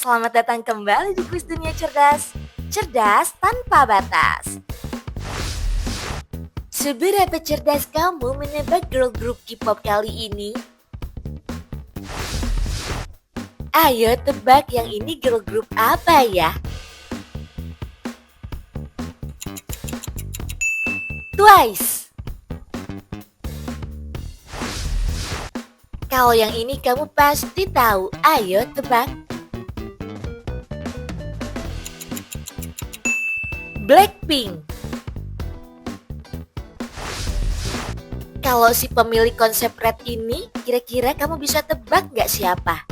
Selamat datang kembali di Kuis Dunia Cerdas. Cerdas tanpa batas. Seberapa cerdas kamu menebak girl group K-pop kali ini? Ayo tebak yang ini girl group apa ya? Twice. Kalau yang ini kamu pasti tahu. Ayo tebak. Blackpink. Kalau si pemilik konsep red ini, kira-kira kamu bisa tebak nggak siapa?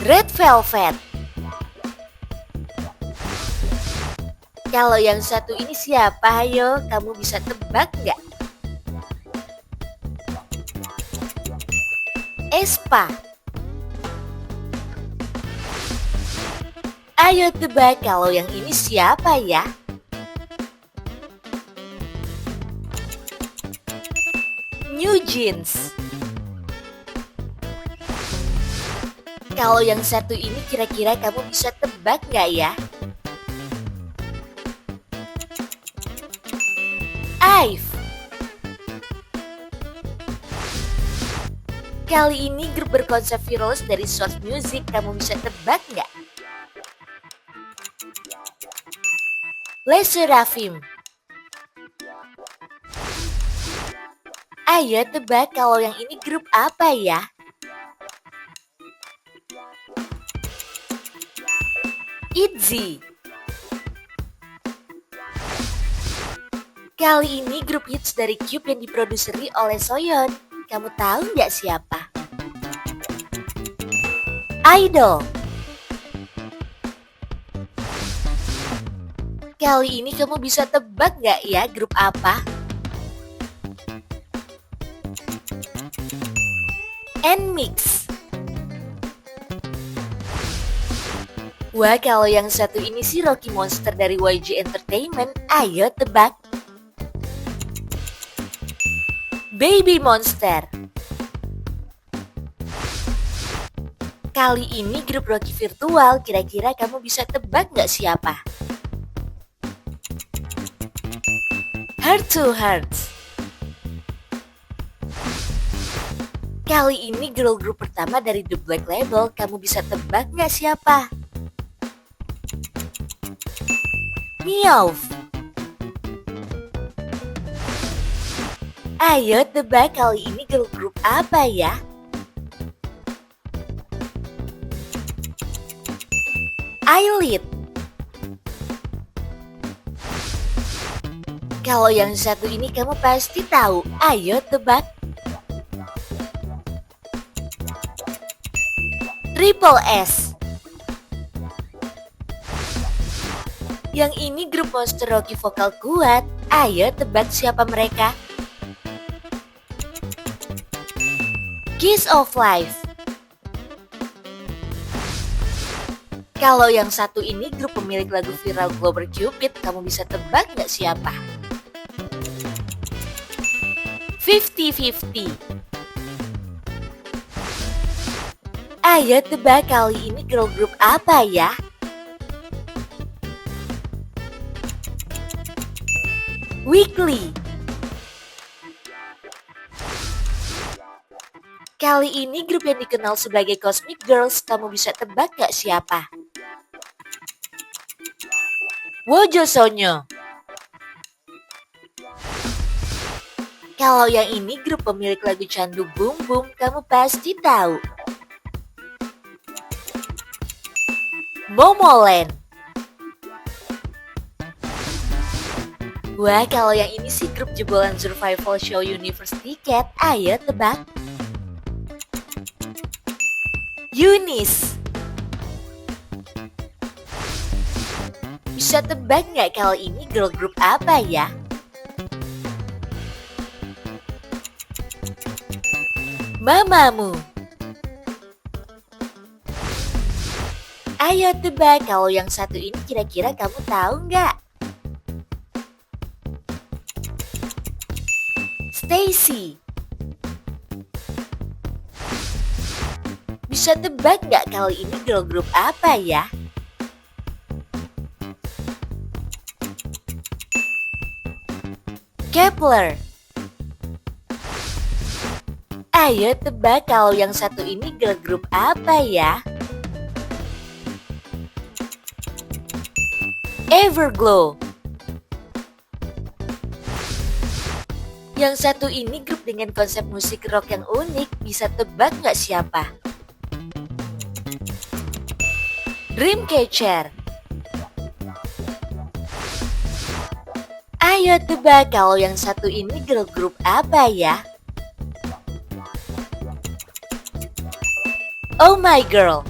Red Velvet. Kalau yang satu ini siapa? Ayo, kamu bisa tebak nggak? Aespa. Ayo tebak kalau yang ini siapa ya? New Jeans. Kalau yang satu ini kira-kira kamu bisa tebak nggak ya? IVE. Kali ini grup berkonsep Virus dari Source Music, kamu bisa tebak nggak? Le Sserafim. Ayo tebak kalau yang ini grup apa ya? ITZY. Kali ini grup hits dari Cube yang diproduseri oleh Soyeon. Kamu tahu nggak siapa? Idol. Kali ini kamu bisa tebak nggak ya grup apa? NMIXX. Wah, kalau yang satu ini sih Rocky Monster dari YG Entertainment. Ayo tebak. Baby Monster. Kali ini grup Rocky virtual, kira-kira kamu bisa tebak nggak siapa? Heart to Heart. Kali ini girl group pertama dari The Black Label, kamu bisa tebak nggak siapa? Meowth. Ayo tebak kali ini girl group apa ya? Eyelid. Kalau yang satu ini kamu pasti tahu. Ayo tebak. Triple S. Yang ini grup monster Rocky vokal kuat. Ayo tebak siapa mereka? Kiss of Life. Kalau yang satu ini grup pemilik lagu viral Global Cupid, kamu bisa tebak nggak siapa? 50-50. Ayo tebak kali ini girl group apa ya? Weekly. Kali ini grup yang dikenal sebagai Cosmic Girls, kamu bisa tebak gak siapa? Wojo Sonyo. Kalau yang ini grup pemilik lagu Candu Boom Boom, kamu pasti tahu. Momoland. Wah, kalau yang ini sih grup jebolan survival show Universe Ticket. Ayo tebak. Eunice. Bisa tebak nggak kalau ini girl group apa ya? Mamamoo. Ayo tebak kalau yang satu ini kira-kira kamu tahu nggak? Stacy. Bisa tebak nggak kali ini girl group apa ya? Kepler. Ayo tebak kalau yang satu ini girl group apa ya? Everglow. Yang satu ini grup dengan konsep musik rock yang unik, bisa tebak nggak siapa? Dreamcatcher. Ayo tebak kalau yang satu ini girl group apa ya? Oh My Girl.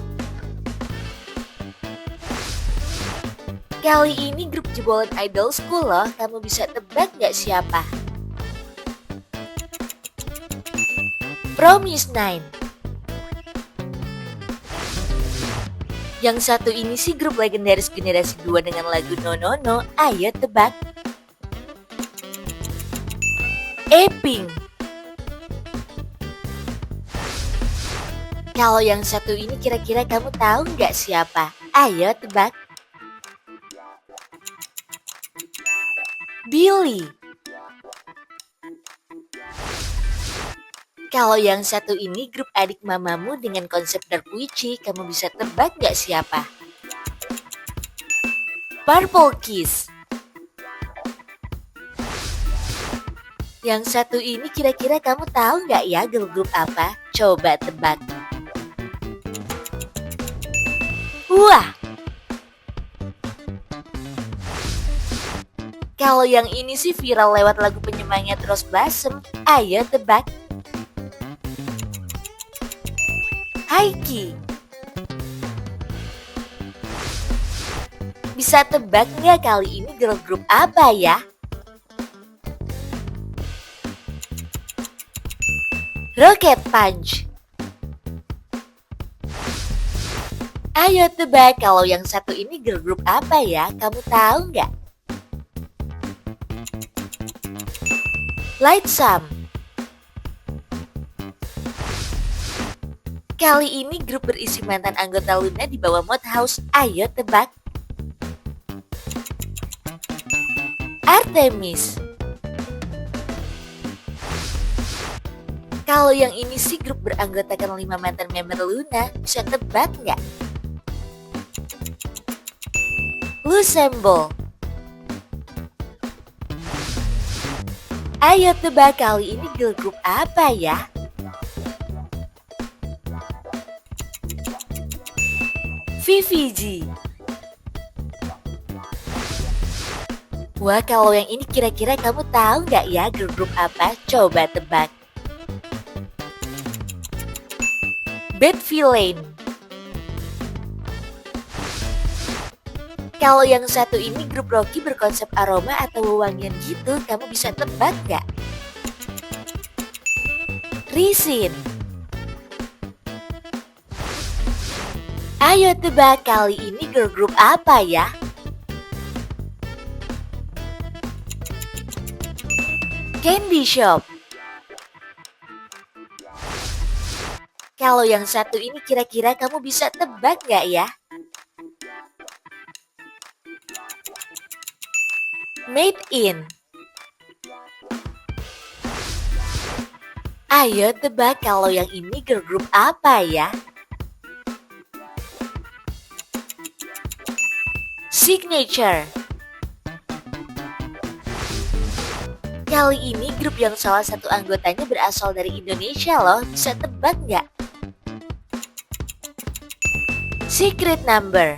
Kali ini grup jebolan idol school loh, kamu bisa tebak nggak siapa? Promise Nine. Yang satu ini sih grup legendaris generasi 2 dengan lagu No No No, ayo tebak. Apink. Kalau yang satu ini kira-kira kamu tahu nggak siapa? Ayo tebak. Billy. Kalau yang satu ini grup adik mamamu dengan konsep dark witchy, kamu bisa tebak nggak siapa? Purple Kiss. Yang satu ini kira-kira kamu tahu nggak ya girl group apa? Coba tebak. Wah! Kalau yang ini sih viral lewat lagu penyemangat Rose Blossom. Ayo tebak. Haiki. Bisa tebak nggak kali ini girl group apa ya? Rocket Punch. Ayo tebak kalau yang satu ini girl group apa ya? Kamu tahu nggak? Lightsome. Kali ini grup berisi mantan anggota Luna di bawah Mode House. Ayo tebak. Artemis. Kalau yang ini sih grup beranggotakan 5 mantan member Luna, bisa tebak nggak? Lusembo. Ayo tebak kali ini girl group apa ya? VVG. Wah, kalau yang ini kira-kira kamu tahu nggak ya girl group apa? Coba tebak. Bad Villain. Kalau yang satu ini grup Rocky berkonsep aroma atau wewangian gitu, kamu bisa tebak nggak? Risin. Ayo tebak kali ini girl group apa ya? Candy Shop. Kalau yang satu ini kira-kira kamu bisa tebak nggak ya? Made In. Ayo tebak kalau yang ini girl group apa ya? Signature. Kali ini grup yang salah satu anggotanya berasal dari Indonesia loh, bisa tebak nggak? Secret Number.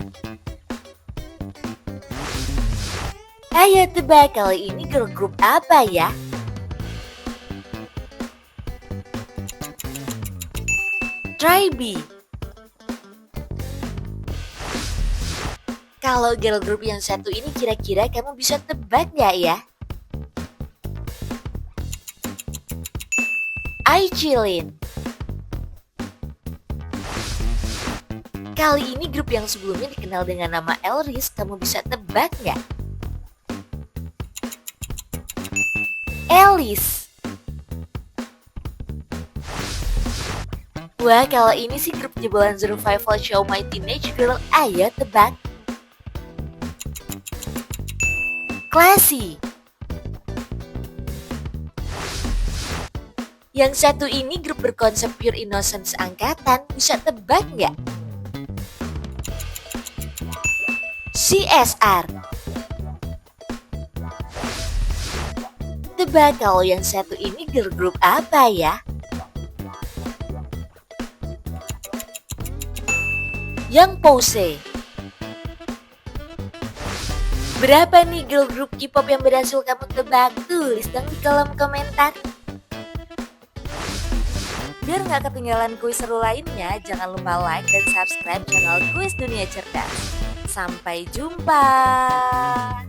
Ayo tebak kali ini girl group apa ya? Tribe. Kalau girl group yang satu ini kira-kira kamu bisa tebak nggak ya? iChillin. Kali ini grup yang sebelumnya dikenal dengan nama Elris, kamu bisa tebak nggak? Alice. Wah, kalau ini sih grup jebolan survival show My Teenage Girl. Ayo tebak. Classy. Yang satu ini grup berkonsep pure innocence angkatan. Bisa tebak nggak? CSR. Tebak kalau yang satu ini girl group apa ya? Yang Pose. Berapa nih girl group K-pop yang berhasil kamu tebak? Tulis dong di kolom komentar. Biar nggak ketinggalan kuis seru lainnya, jangan lupa like dan subscribe channel Kuis Dunia Cerdas. Sampai jumpa!